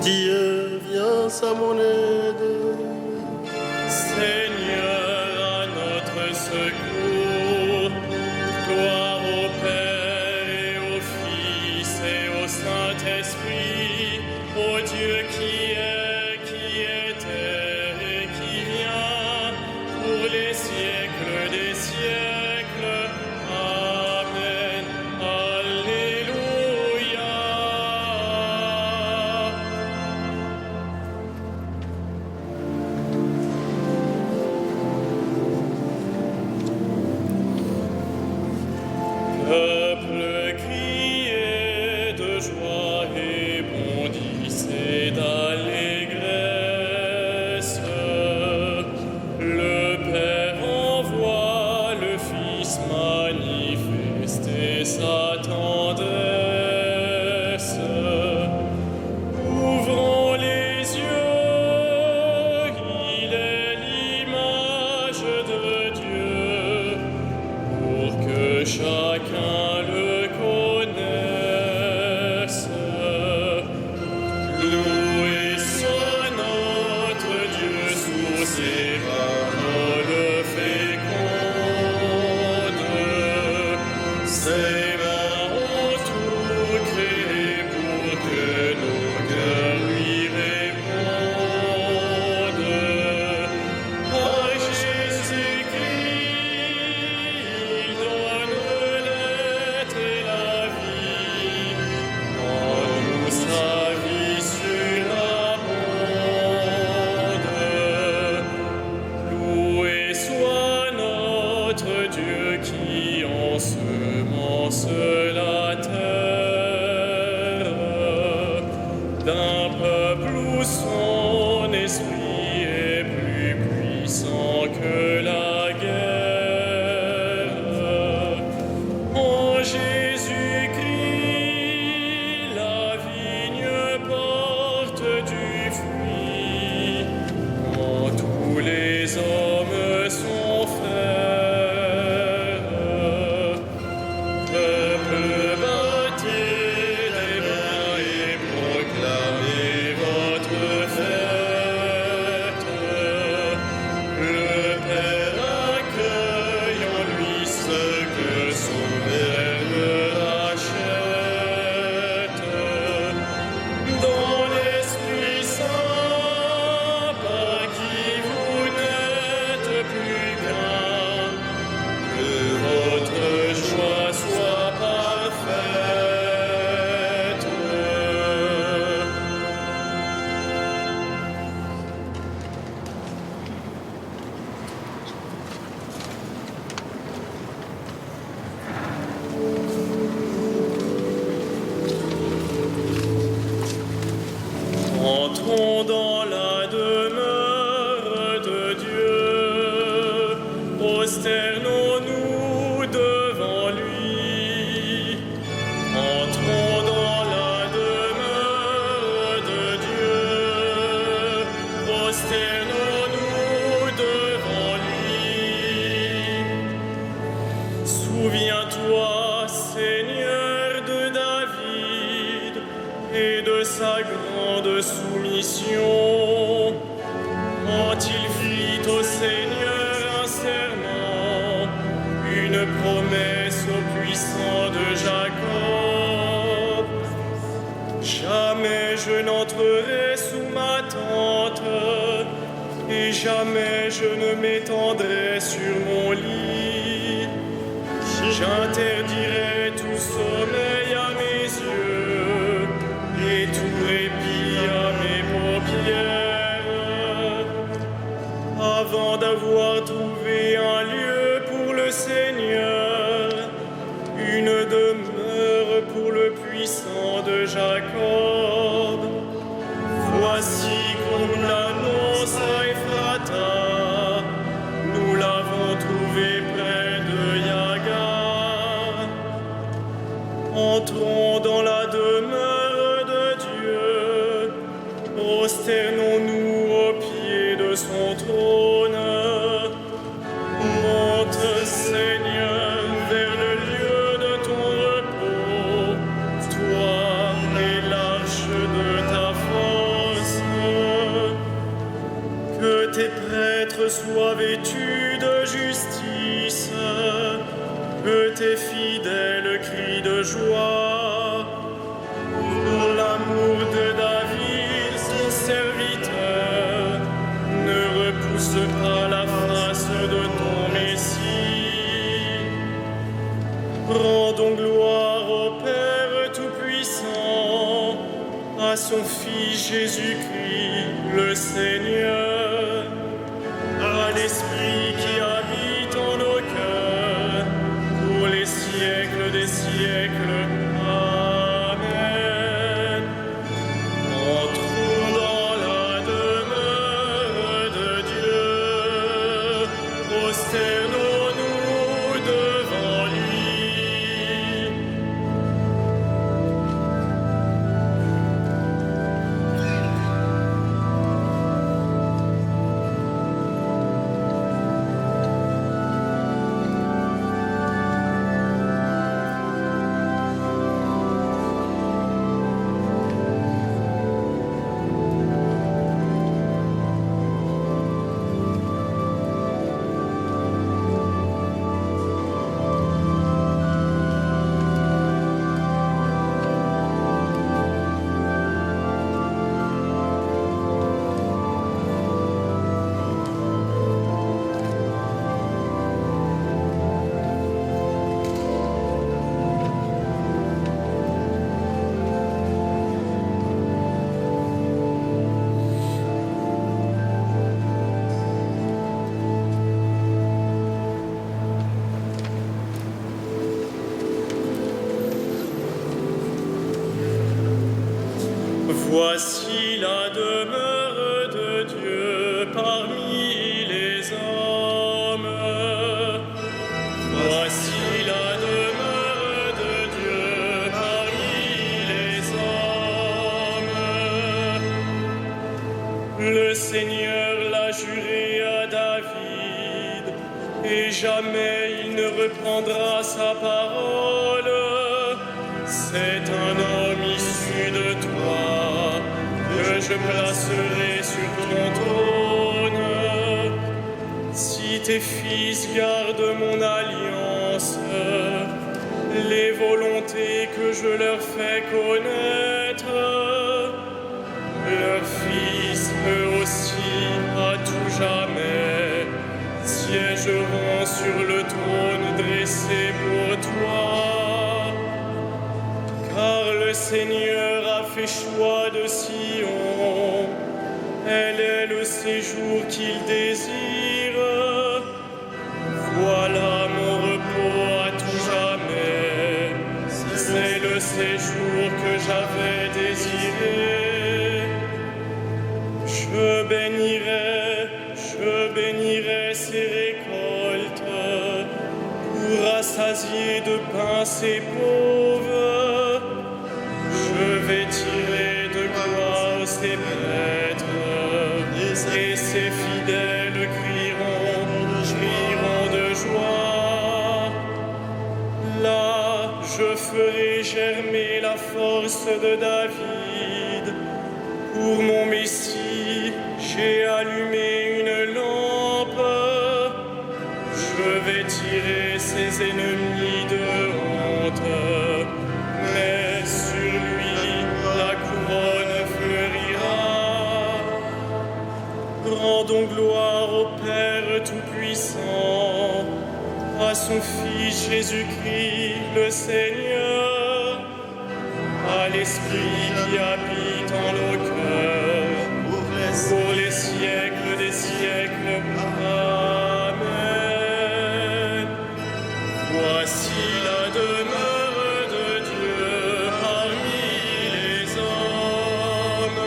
Dieu, viens à mon aide. Seigneur, à notre secours, gloire au Père et au Fils et au Saint-Esprit, au Dieu qui est, qui était et qui vient, pour les siècles des siècles. Amen. Alléluia. Peuple, criez de joie et bondissez d'allégresse. Le Père envoie le Fils manifester sa tendresse. Ouvrons les yeux, il est l'image de Dieu, pour que chacun le connaisse. Loué soit notre Dieu sous ses paroles fécondes. Ses mains ont tout créé pour que nos cœurs lui répondent. Par Jésus-Christ, il donne l'être et la vie, en nous sa vie surabonde. Loué soit notre Dieu qui ensemence la terre d'un peuple où son esprit est plus puissant que la guerre. En Jésus-Christ, la vigne porte du fruit, quand tous les hommes sont frères. Peuple, battez des mains et proclamez votre fête. Le Père accueille en lui ce que son verbe rachète. Dans l'Esprit Saint, par qui vous n'êtes plus qu'un, que votre joie soit parfaite. Entrons dans la demeure de Dieu, prosternons-nous devant lui. Entrons dans la demeure de Dieu, prosternons-nous devant lui. Souviens-toi, Seigneur, de David et de sa grande soumission, quand il fit au Seigneur un serment, une promesse au puissant de Jacob. Jamais je n'entrerai sous ma tente, et jamais je ne m'étendrai sur mon lit. J'interdirai tout sommeil à mes yeux et tout répit à mes paupières, avant d'avoir trouvé un lieu pour le Seigneur, une demeure pour le puissant de Jacob. Voici qu'on l'annonce à Ephrata, nous l'avons trouvé près de Yagar. Entrons dans la demeure de Dieu, prosternons-nous au pied de son trône. Monte, Seigneur, vers le lieu de ton repos, toi et l'arche de ta force. sois vêtu de justice, que tes fidèles crient de joie. Pour l'amour de David, son serviteur, ne repousse pas la face de ton Messie. Rendons gloire au Père Tout-Puissant, à son Fils Jésus-Christ, le Seigneur, à l'Esprit qui habite en nos cœurs, pour les siècles des siècles. Amen. Entrons dans la demeure de Dieu, prosternons-nous devant lui. Voici la demeure de Dieu parmi les hommes. Voici la demeure de Dieu parmi les hommes. Le Seigneur l'a juré à David, et jamais il ne reprendra sa parole. C'est un homme issu de toi que je placerai sur ton trône. Si tes fils gardent mon alliance, les volontés que je leur fais connaître, leurs fils, eux aussi, à tout jamais, siégeront sur le trône dressé pour toi. Car le Seigneur a fait choix de Sion, elle est le séjour qu'il désire. Voilà mon repos à tout jamais, c'est le séjour que j'avais désiré. Je bénirai ses récoltes, pour rassasier de pain ses pauvres. Je vais tirer de gloire ses prêtres, et ses fidèles crieront de joie. Là, je ferai germer la force de David. Pour mon Messie, j'ai allumé une lampe. Je vais tirer ses ennemis de honte, mais sur lui la couronne fleurira. Rendons gloire au Père Tout-Puissant, à son Fils Jésus-Christ le Seigneur, à l'Esprit qui habite en nos cœurs, pour les siècles des siècles. Amen. Voici la demeure de Dieu parmi les hommes.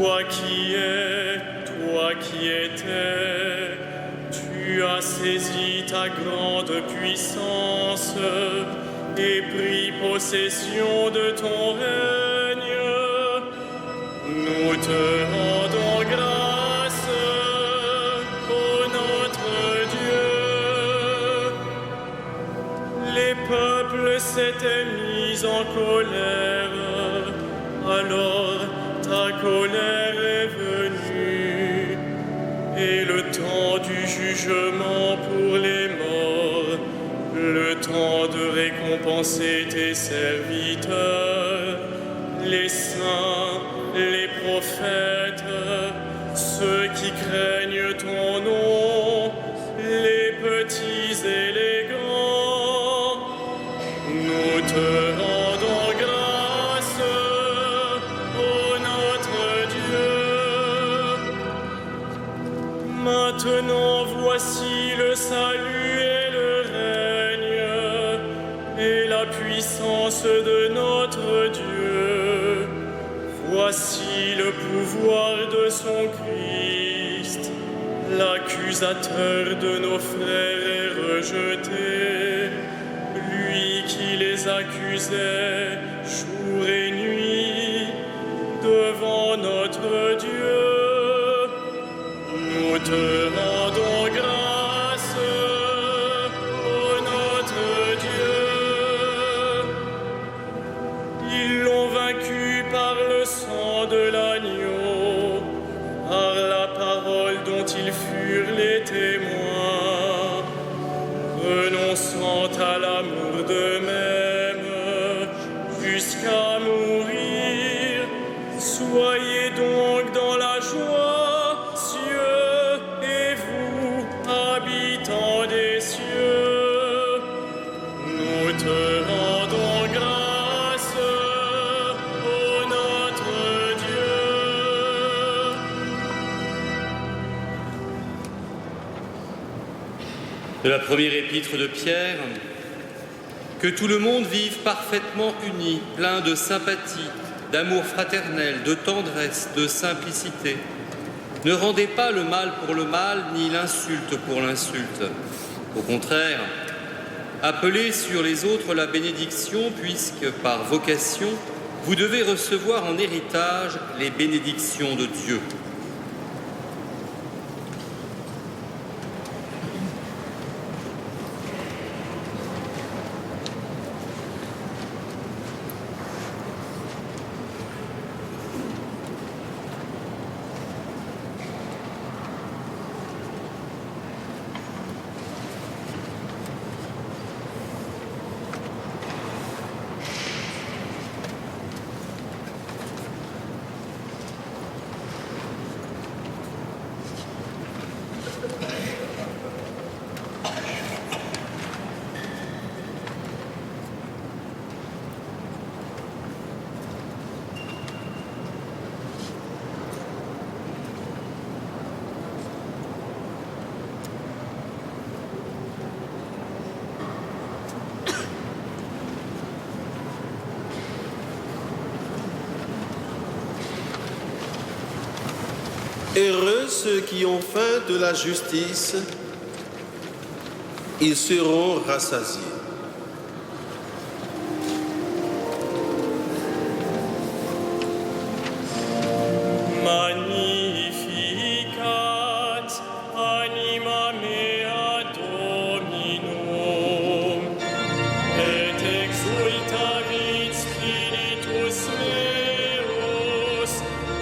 Toi qui es, toi qui étais, tu as saisi ta grande puissance et pris possession de ton règne. Nous te rendons grâce, ô notre Dieu. Les peuples s'étaient mis en colère, alors ta colère est venue, et le temps du jugement pour les morts, le temps de récompenser tes serviteurs, les saints, les prophètes, ceux qui craignent ton nom, les petits et les grands. Nous te rendons grâce, ô notre Dieu. Maintenant voici le salut et le règne et la puissance de notre Dieu. Voici le pouvoir de son Christ. L'accusateur de nos frères est rejeté, lui qui les accusait jour et nuit devant notre Dieu. Nous te rendons grâce, ô notre Dieu. Ils l'ont vaincu par le sang de l'agneau, par la parole dont ils furent les témoins, renonçant à l'amour d'eux-mêmes jusqu'à mourir. Soyez donc dans la joie, cieux, et vous, habitants des cieux. Nous te rendons grâce, ô notre Dieu. De la première épître de Pierre, que tout le monde vive parfaitement uni, plein de sympathie, d'amour fraternel, de tendresse, de simplicité. Ne rendez pas le mal pour le mal, ni l'insulte pour l'insulte. Au contraire, appelez sur les autres la bénédiction, puisque par vocation, vous devez recevoir en héritage les bénédictions de Dieu. Heureux ceux qui ont faim de la justice, ils seront rassasiés. Magnificat anima mea Dominum, et exultavit spiritus meus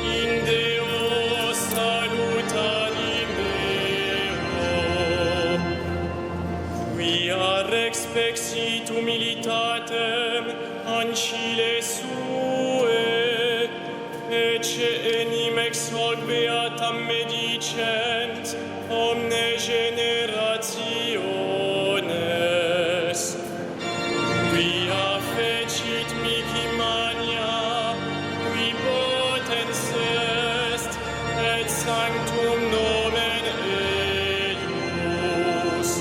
in Deo salutari meo, quia respexit humilitatem ancile sue, ecce enim ex hoc beatam medicent omne generationes, quia fecit mihi mania, qui potens est, et sanctum nomen eius,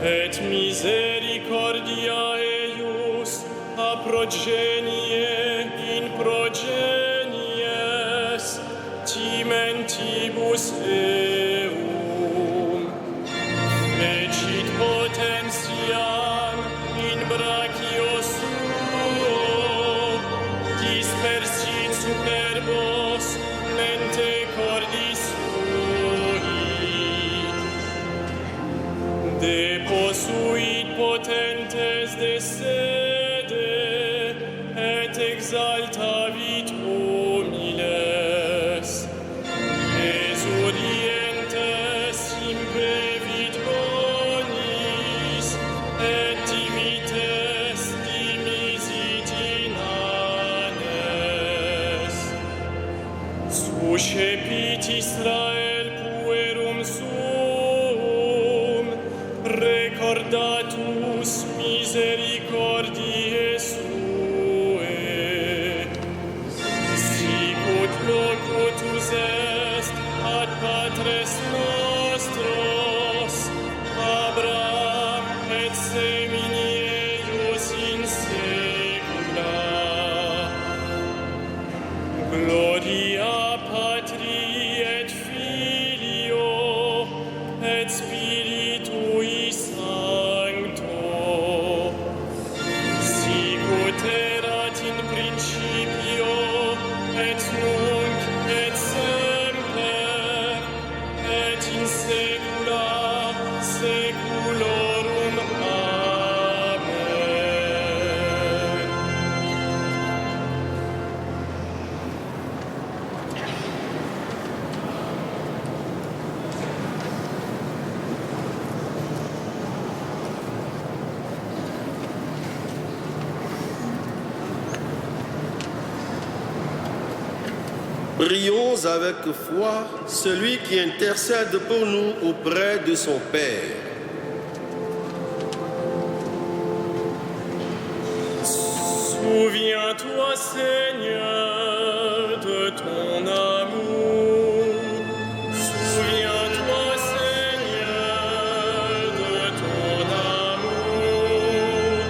et misericordia eius a progenie in progenies, Deus eum. Fecit potentiam in brachio suo, dispersit superbos mente cordis sui. Deposuit potentes de sede, et exaltavit humiles. Exurientes implevit bonis, et divites dimisit inanes. Suscepit Israel puerum suum, recordatus misericordiae suae. Sicut locutus est ad patres nostros, Abraham et semini eius in saecula. Gloria Patri et Filio et Spiritui Sancto, sicut erat in principio et nunc et semper et in saecula saeculorum. Amen. Prions avec foi celui qui intercède pour nous auprès de son Père. Souviens-toi, Seigneur, de ton amour. Souviens-toi, Seigneur, de ton amour.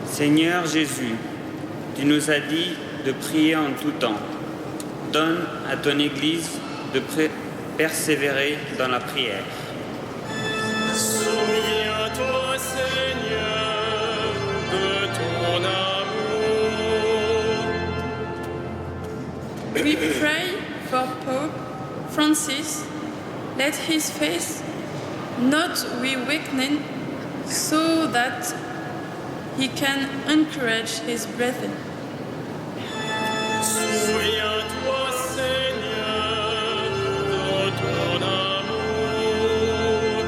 Seigneur Jésus, tu nous as dit de prier en tout temps. Donne à ton Église de persévérer dans la prière. Souviens-toi, Seigneur, de ton amour. We pray for Pope Francis. Let his faith not be weakened, so that he can encourage his brethren. Souviens-toi, Seigneur, de ton amour.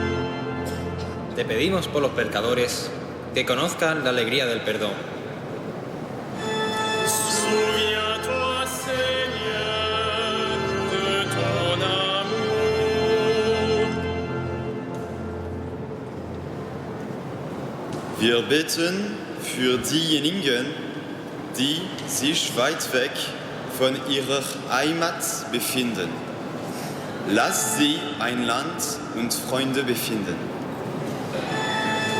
Te pedimos por los pecadores que conozcan la alegría del perdón. Souviens-toi, Seigneur, de ton amour. Wir bitten für diejenigen, die sich weit weg von ihrer Heimat befinden. Lass sie ein Land und Freunde befinden.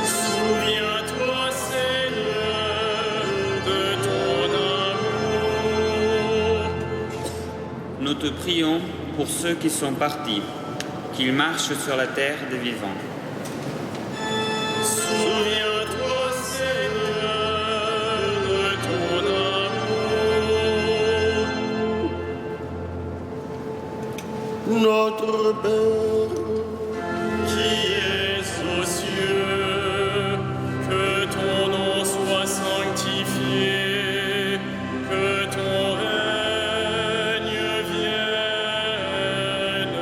Souviens-toi, Seigneur, de ton amour. Nous te prions pour ceux qui sont partis, qu'ils marchent sur la terre des vivants. Souviens-toi, Seigneur, de ton amour. Notre Père, Qui es aux cieux, que ton nom soit sanctifié, que ton règne vienne,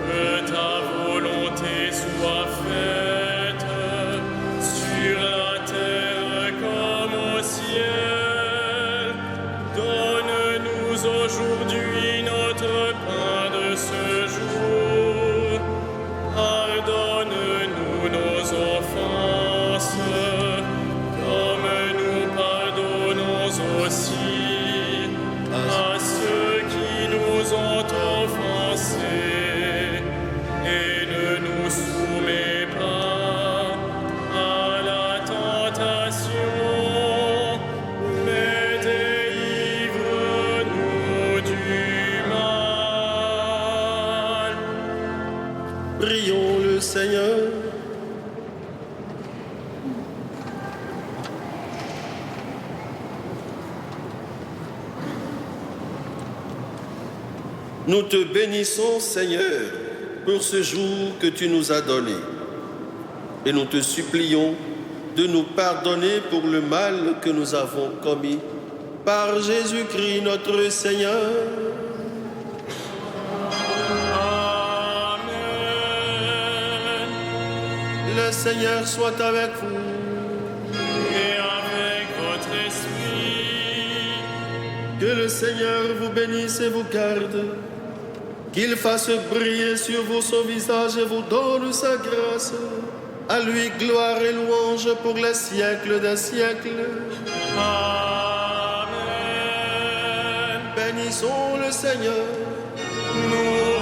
que ta volonté soit faite sur la terre comme au ciel. Donne-nous aujourd'hui notre pain de ce jour. Nous te bénissons, Seigneur, pour ce jour que tu nous as donné. Et nous te supplions de nous pardonner pour le mal que nous avons commis. Par Jésus-Christ notre Seigneur. Amen. Le Seigneur soit avec vous. Et avec votre esprit. Que le Seigneur vous bénisse et vous garde. Qu'il fasse briller sur vous son visage et vous donne sa grâce. À lui gloire et louange pour les siècles des siècles. Amen. Bénissons le Seigneur. Nous